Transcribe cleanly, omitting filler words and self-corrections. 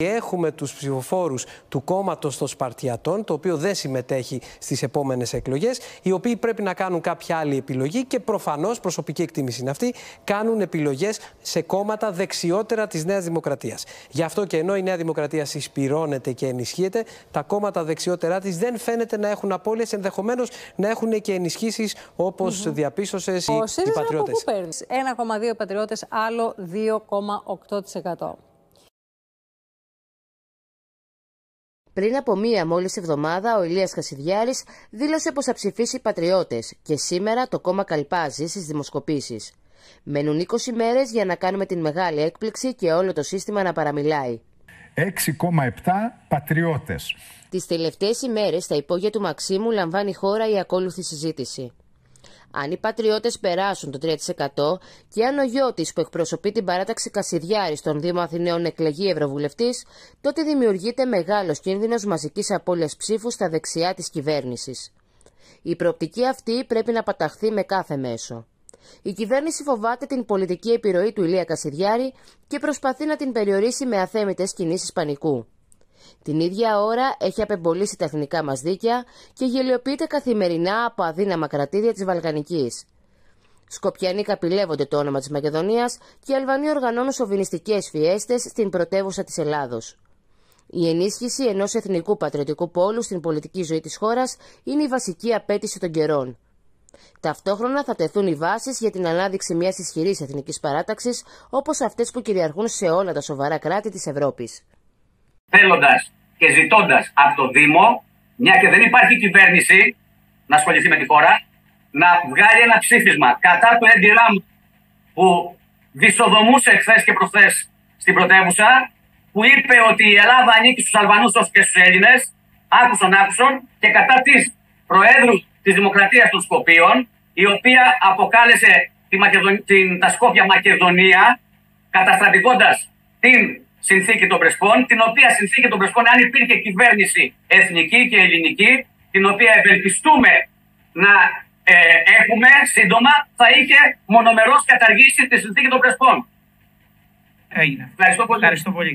Έχουμε τους ψηφοφόρους του κόμματος των Σπαρτιατών, το οποίο δεν συμμετέχει στις επόμενες εκλογές, οι οποίοι πρέπει να κάνουν κάποια άλλη επιλογή και προφανώς, προσωπική εκτίμηση είναι αυτή, κάνουν επιλογές σε κόμματα δεξιότερα της Νέας Δημοκρατίας. Γι' αυτό και ενώ η Νέα Δημοκρατία συσπυρώνεται και ενισχύεται, τα κόμματα δεξιότερά της δεν φαίνεται να έχουν απώλειες, ενδεχομένως να έχουν και ενισχύσεις όπως διαπίστωσες οι πατριώτες. 1,2 πατριώτες, άλλο 2,8%. Πριν από μία μόλις εβδομάδα, ο Ηλίας Κασιδιάρης δήλωσε πως θα ψηφίσει πατριώτες και σήμερα το κόμμα καλπάζει στις δημοσκοπήσεις. Μένουν 20 μέρες για να κάνουμε την μεγάλη έκπληξη και όλο το σύστημα να παραμιλάει. 6,7 πατριώτες. Τις τελευταίες ημέρες, στα υπόγεια του Μαξίμου λαμβάνει η χώρα η ακόλουθη συζήτηση. Αν οι πατριώτες περάσουν το 3% και αν ο Γιώτης που εκπροσωπεί την παράταξη Κασιδιάρη στον Δήμο Αθηναίων εκλεγεί ευρωβουλευτής, τότε δημιουργείται μεγάλος κίνδυνος μαζικής απώλειας ψήφου στα δεξιά της κυβέρνησης. Η προοπτική αυτή πρέπει να παταχθεί με κάθε μέσο. Η κυβέρνηση φοβάται την πολιτική επιρροή του Ηλία Κασιδιάρη και προσπαθεί να την περιορίσει με αθέμητες κινήσεις πανικού. Την ίδια ώρα έχει απεμπολίσει τα εθνικά μας δίκαια και γελιοποιείται καθημερινά από αδύναμα κρατήδια της Βαλκανικής. Σκοπιανοί καπηλεύονται το όνομα της Μακεδονίας και οι Αλβανοί οργανώνουν σοβινιστικές φιέστες στην πρωτεύουσα της Ελλάδος. Η ενίσχυση ενός εθνικού πατριωτικού πόλου στην πολιτική ζωή της χώρας είναι η βασική απέτηση των καιρών. Ταυτόχρονα θα τεθούν οι βάσεις για την ανάδειξη μιας ισχυρής εθνικής παράταξης όπως αυτές που κυριαρχούν σε όλα τα σοβαρά κράτη της Ευρώπης. Θέλοντας και ζητώντας από το Δήμο, μια και δεν υπάρχει κυβέρνηση να ασχοληθεί με τη χώρα, να βγάλει ένα ψήφισμα κατά του Έντι Ραμ που δυσοδομούσε χθες και προχθές στην πρωτεύουσα, που είπε ότι η Ελλάδα ανήκει στους Αλβανούς όσο και στους Έλληνες, άκουσον, και κατά της Προέδρου της Δημοκρατίας των Σκοπίων, η οποία αποκάλεσε τα Σκόπια Μακεδονία, καταστρατηγώντας την συνθήκη των Πρεσπών, την οποία συνθήκη των Πρεσπών, αν υπήρχε κυβέρνηση εθνική και ελληνική, την οποία ευελπιστούμε να έχουμε σύντομα, θα είχε μονομερώς καταργήσει τη συνθήκη των Πρεσπών. Έγινε. Ευχαριστώ πολύ. Ευχαριστώ πολύ.